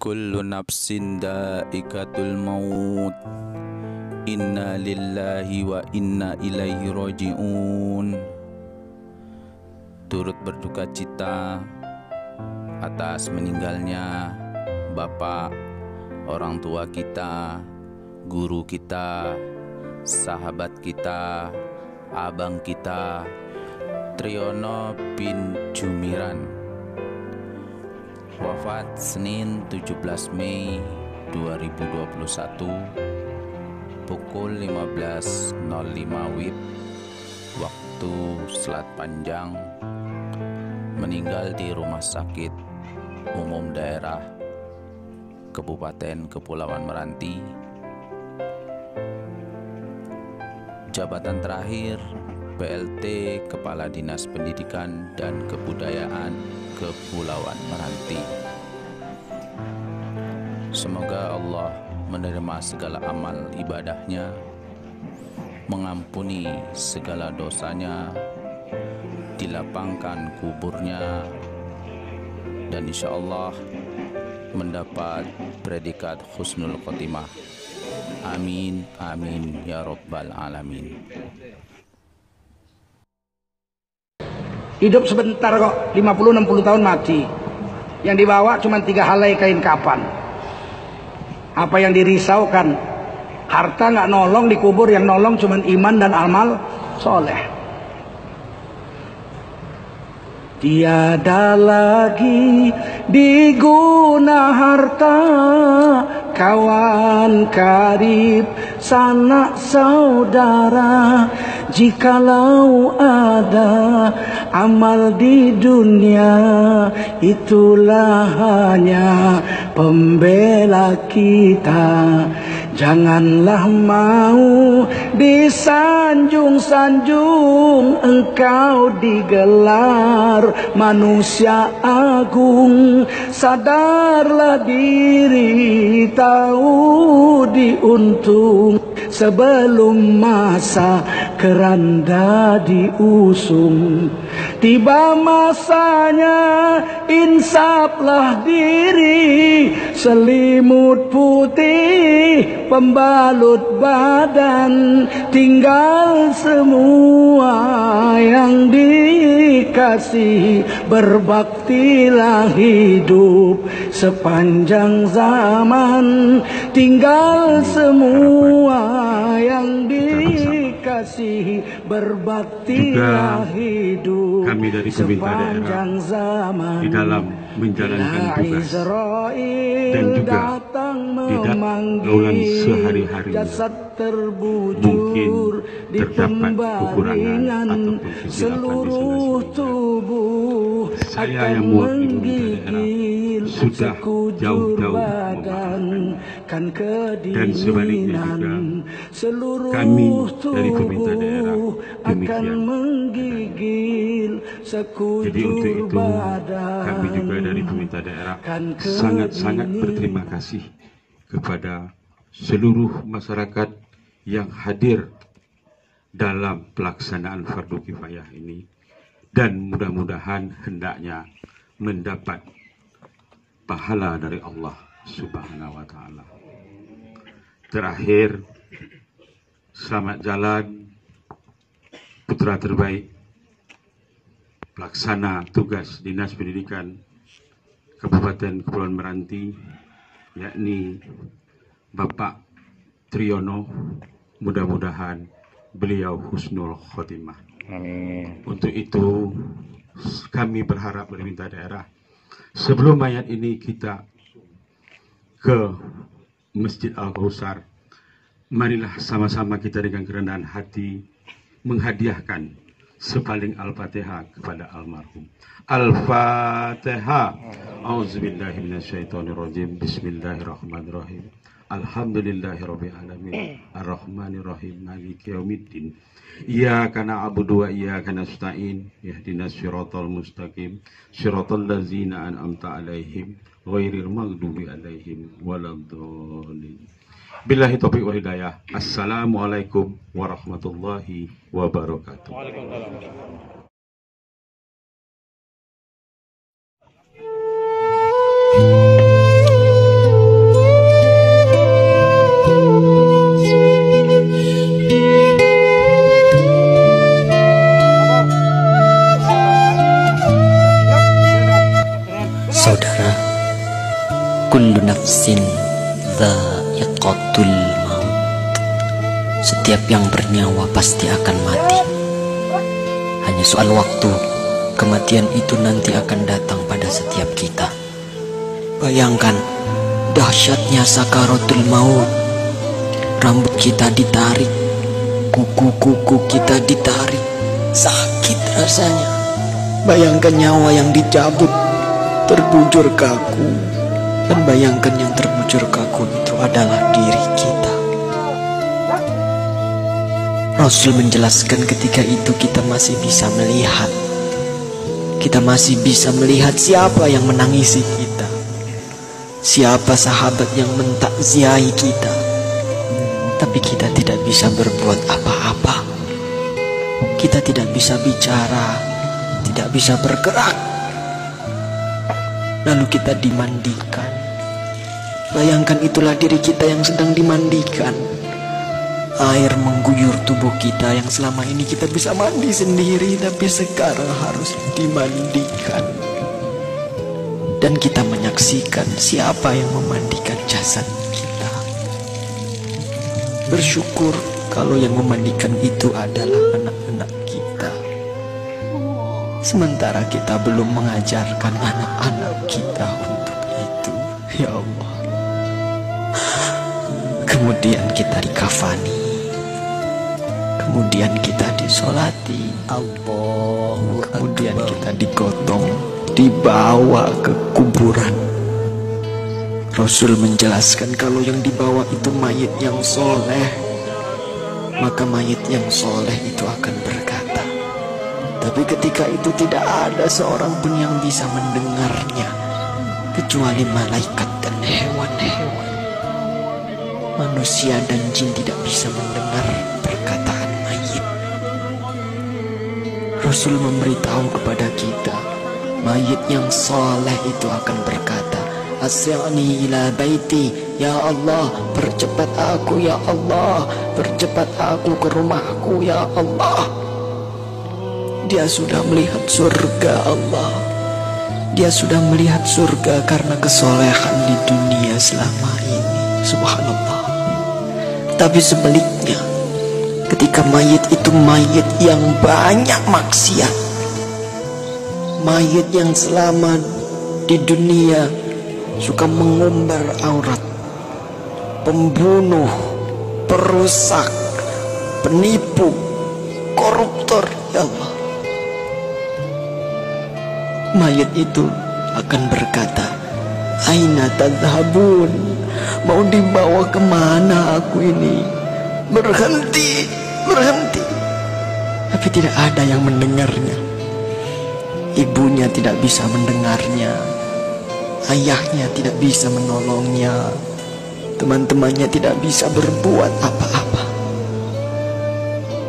Kullu nafsin dha'iqatul maut. Inna lillahi wa inna ilaihi raji'un. Turut berduka cita atas meninggalnya Bapak, orang tua kita, guru kita, sahabat kita, abang kita, Triyono bin Jumiran. Wafat Senin 17 Mei 2021 pukul 15.05 WIB waktu Selat Panjang. Meninggal di Rumah Sakit Umum Daerah Kabupaten Kepulauan Meranti. Jabatan terakhir PLT Kepala Dinas Pendidikan dan Kebudayaan Kepulauan Meranti. Semoga Allah menerima segala amal ibadahnya, mengampuni segala dosanya, dilapangkan kuburnya, dan insya Allah mendapat predikat husnul khotimah. Amin, amin, ya rabbal alamin. Hidup sebentar kok, 50-60 tahun mati. Yang dibawa cuma 3 helai kain kapan. Apa yang dirisaukan? Harta nggak nolong, dikubur yang nolong cuma iman dan amal soleh. Tiada lagi diguna harta, kawan karib, sanak saudara. Jikalau ada amal di dunia, itulah hanya pembela kita. Janganlah mau disanjung-sanjung, engkau digelar manusia agung. Sadarlah diri, tahu diuntung, sebelum masa keranda diusung. Tiba masanya insaflah diri, selimut putih pembalut badan. Tinggal semua yang dikasihi, berbaktilah hidup sepanjang zaman. Tinggal semua yang dikasihi, berbaktilah hidup kami dari pemerintah daerah di dalam menjalankan tugas dan juga di dalam sehari-hari mungkin terdapat kekurangan ataupun kesilapan di saya yang mewakili pemerintah daerah sudah jauh-jauh memaafkan, dan sebaliknya juga kami dari pemerintah daerah demikian. Jadi untuk itu kami juga dari pemerintah daerah sangat-sangat berterima kasih kepada seluruh masyarakat yang hadir dalam pelaksanaan fardu kifayah ini, dan mudah-mudahan hendaknya mendapat pahala dari Allah Subhanahu wa Ta'ala. Terakhir, selamat jalan putra terbaik pelaksana tugas Dinas Pendidikan Kabupaten Kepulauan Meranti, yakni Bapak Triyono. Mudah-mudahan beliau husnul khotimah. Amin. Untuk itu kami berharap dari pemerintah daerah, sebelum mayat ini kita ke Masjid Al-Kautsar, marilah sama-sama kita dengan kerendahan hati menghadiahkan sepaling Al-Fatihah kepada almarhum. Al-Fatihah. Auzubillahi minasyaitonirrajim. Bismillahirrahmanirrahim. Alhamdulillahirabbil alamin. Arrahmanirrahim. Maliki yaumiddin. Iyyaka na'budu wa iyyaka nasta'in. Ihdinas siratal mustaqim. Siratal ladzina an'amta 'alaihim ghairil maghdubi 'alaihim waladdallin. Billahi taufiq wal hidayah. Assalamualaikum warahmatullahi wabarakatuh. Waalaikumsalam. saudara, kullu nafsin dha'iqatul maut. Setiap yang bernyawa pasti akan mati. Hanya soal waktu, kematian itu nanti akan datang pada setiap kita. Bayangkan dahsyatnya sakaratul maut. Rambut kita ditarik, kuku-kuku kita ditarik, sakit rasanya. Bayangkan nyawa yang dicabut, terbujur kaku. Dan bayangkan yang terbujur kaku itu adalah diri kita. Rasul menjelaskan ketika itu kita masih bisa melihat. Kita masih bisa melihat siapa yang menangisi kita, siapa sahabat yang mentakziahi kita. Tapi kita tidak bisa berbuat apa-apa. Kita tidak bisa bicara, tidak bisa bergerak. Lalu kita dimandikan. Bayangkan itulah diri kita yang sedang dimandikan. Air mengguyur tubuh kita yang selama ini kita bisa mandi sendiri, tapi sekarang harus dimandikan. Dan kita menyaksikan siapa yang memandikan jasad kita. Bersyukur kalau yang memandikan itu adalah anak-anak kita. Sementara kita belum mengajarkan anak-anak kita untuk itu. Ya Allah. Kemudian kita dikafani. Kemudian kita disolati. Kemudian kita digotong, dibawa ke kuburan. Rasul menjelaskan kalau yang dibawa itu mayit yang soleh, maka mayit yang soleh itu akan berkata. Tapi ketika itu tidak ada seorang pun yang bisa mendengarnya, kecuali malaikat dan hewan-hewan. Manusia dan jin tidak bisa mendengar perkataan mayit. Rasul memberitahu kepada kita, mayit yang soleh itu akan berkata, Asri'ni ila baiti, ya Allah, percepat aku ya Allah, percepat aku ke rumahku ya Allah. Dia sudah melihat surga Allah. Dia sudah melihat surga karena kesolehan di dunia selama ini. Subhanallah. Tapi sebaliknya, ketika mayit itu mayit yang banyak maksiat, mayit yang selama di dunia suka mengumbar aurat, pembunuh, perusak, penipu, koruptor, ya Allah. Mayit itu akan berkata, Aina tadhabun, mau dibawa kemana aku ini? Berhenti, berhenti. Tapi tidak ada yang mendengarnya. Ibunya tidak bisa mendengarnya, ayahnya tidak bisa menolongnya, teman-temannya tidak bisa berbuat apa-apa.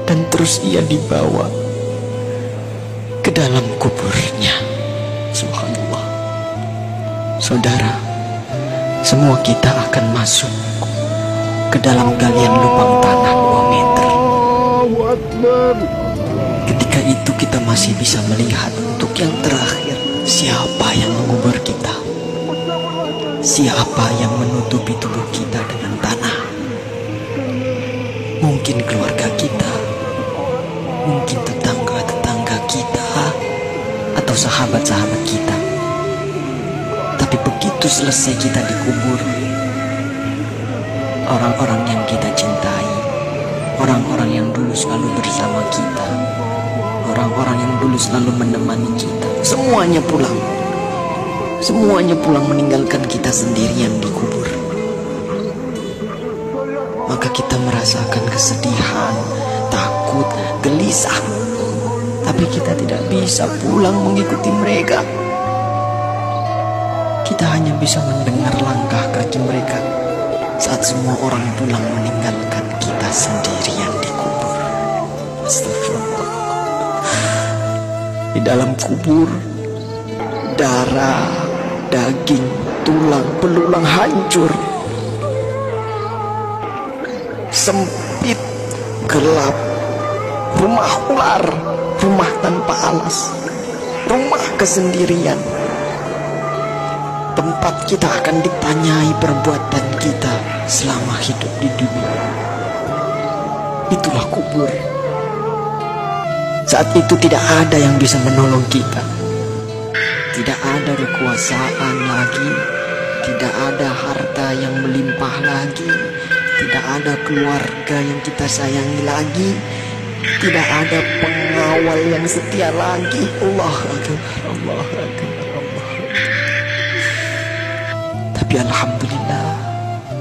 Dan terus ia dibawa ke dalam kuburnya. Subhanallah. Saudara, semua kita akan masuk ke dalam galian lubang tanah 2 meter. Ketika itu kita masih bisa melihat untuk yang terakhir, siapa yang mengubur kita, siapa yang menutupi tubuh kita dengan tanah. Mungkin keluarga kita, mungkin tetangga-tetangga kita, atau sahabat-sahabat kita. Tapi begitu selesai kita dikubur, orang-orang yang kita cintai, orang-orang yang dulu selalu bersama kita, orang-orang yang dulu selalu menemani kita, semuanya pulang. Semuanya pulang meninggalkan kita sendirian di kubur. Maka kita merasakan kesedihan, takut, gelisah. Tapi kita tidak bisa pulang mengikuti mereka. Kita hanya bisa mendengar langkah kaki mereka saat semua orang pulang meninggalkan kita sendirian di kubur. Astagfirullah. Di dalam kubur, darah, daging, tulang, belulang hancur. Sempit, gelap, rumah ular, rumah tanpa alas, rumah kesendirian. tempat kita akan ditanyai perbuatan kita selama hidup di dunia. Itulah kubur. Saat itu tidak ada yang bisa menolong kita. Tidak ada kekuasaan lagi. Tidak ada harta yang melimpah lagi. Tidak ada keluarga yang kita sayangi lagi. Tidak ada pengawal yang setia lagi. Allah Akbar, Allah Akbar, Allah Akbar. Tapi alhamdulillah,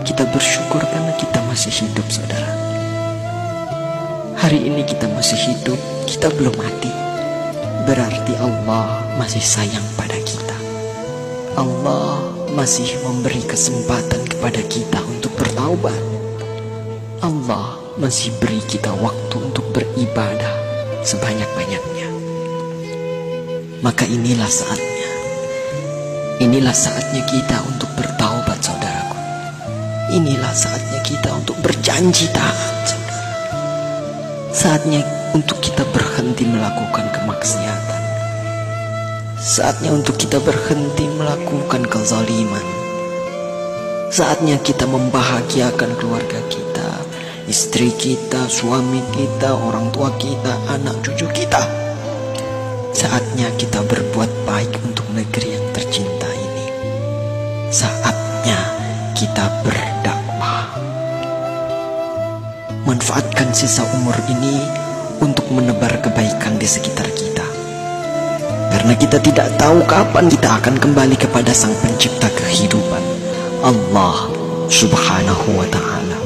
kita bersyukur karena kita masih hidup, saudara. Hari ini kita masih hidup, kita belum mati. Berarti Allah masih sayang pada kita. Allah masih memberi kesempatan kepada kita untuk bertaubat. Allah masih beri kita waktu untuk beribadah sebanyak-banyaknya. Maka inilah saatnya. Inilah saatnya kita untuk bertaubat, saudaraku. Inilah saatnya kita untuk berjanji taat, saudara. Saatnya untuk kita berhenti melakukan kemaksiatan. Saatnya untuk kita berhenti melakukan kezaliman. Saatnya kita membahagiakan keluarga kita, istri kita, suami kita, orang tua kita, anak cucu kita. Saatnya kita berbuat baik untuk negeri yang tercinta ini. Saatnya kita berdakwah. Manfaatkan sisa umur ini untuk menebar kebaikan di sekitar kita. Karena kita tidak tahu kapan kita akan kembali kepada Sang Pencipta kehidupan, Allah Subhanahu wa ta'ala.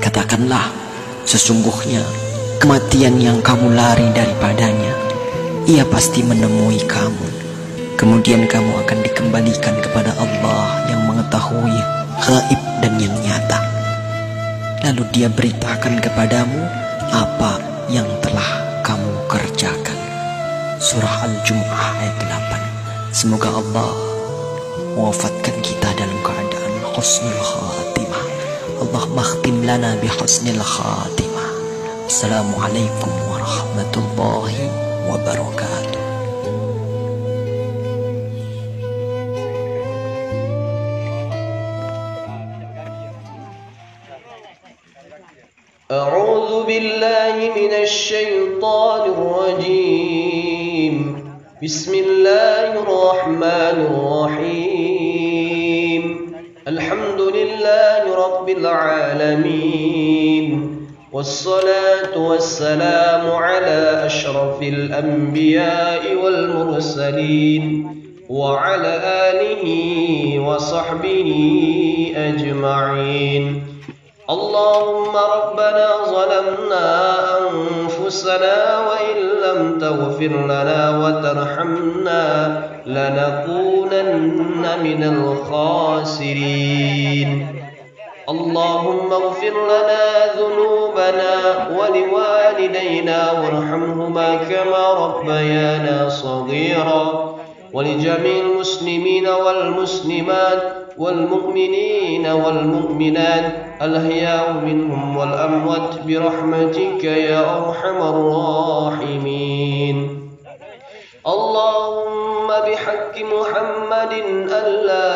Katakanlah, sesungguhnya kematian yang kamu lari daripadanya, ia pasti menemui kamu. Kemudian kamu akan dikembalikan kepada Allah yang mengetahui gaib dan yang nyata. Lalu dia beritakan kepadamu apa yang telah kamu kerjakan. Surah Al-Jumu'ah ayat 8. Semoga Allah mewafatkan kita dalam keadaan husnul khatimah. Allahumma khtim lana bi husnil khatimah. Assalamualaikum warahmatullahi wabarakatuh. أعوذ بالله من الشيطان الرجيم بسم الله الرحمن الرحيم الحمد لله رب العالمين والصلاة والسلام على أشرف الأنبياء والمرسلين وعلى آله وصحبه أجمعين. اللهم ربنا ظلمنا أنفسنا وإن لم تغفر لنا وترحمنا لنكونن من الخاسرين. اللهم اغفر لنا ذنوبنا ولوالدينا وارحمهما كما ربيانا صغيرا ولجميع المسلمين والمسلمات والمؤمنين والمؤمنات الأحياء منهم والأموات برحمتك يا أرحم الراحمين. اللهم بحق محمد ألا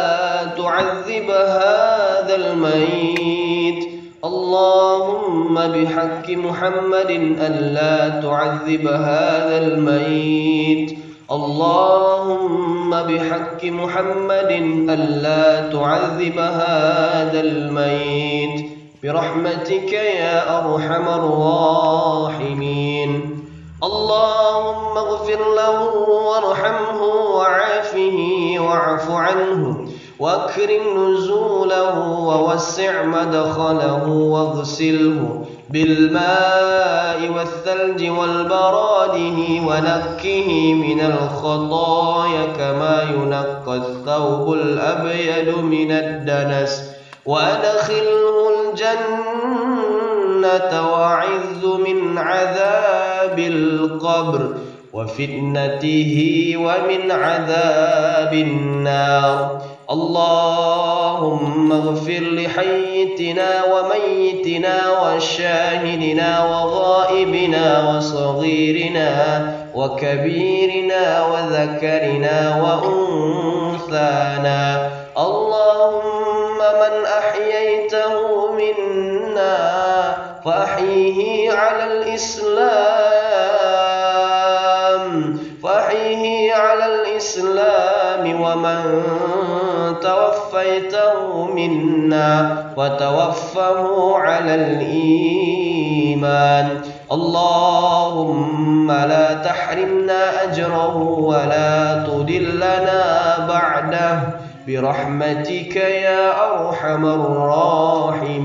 تعذب هذا الميت. اللهم بحق محمد ألا تعذب هذا الميت. اللهم بحق محمد ألا تعذب هذا الميت برحمتك يا أرحم الراحمين. اللهم اغفر له وارحمه وعافه واعف عنه واكرم نزوله ووسع مدخله واغسله بالماء والثلج والبراده ونقه من الخطايا كما ينقى الثوب الأبيض من الدنس وأدخله الجنة وأعذ من عذاب القبر وفتنته ومن عذاب النار. اللهم اغفر لحيتنا وميتنا وشاهدنا وغائبنا وصغيرنا وكبيرنا وذكرنا وأنثانا الإسلام ومن توفيته منا وتوفه على الإيمان. اللهم لا تحرمنا أجره ولا تضلنا بعده برحمتك يا أرحم الراحمين.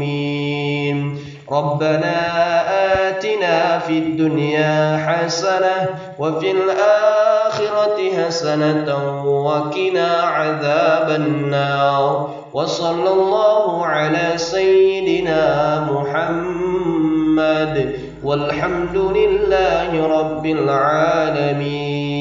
ربنا آتنا في الدنيا حسنة وفي الآخرة حسنة وقنا عذاب النار. وصلى الله على سيدنا محمد والحمد لله رب العالمين.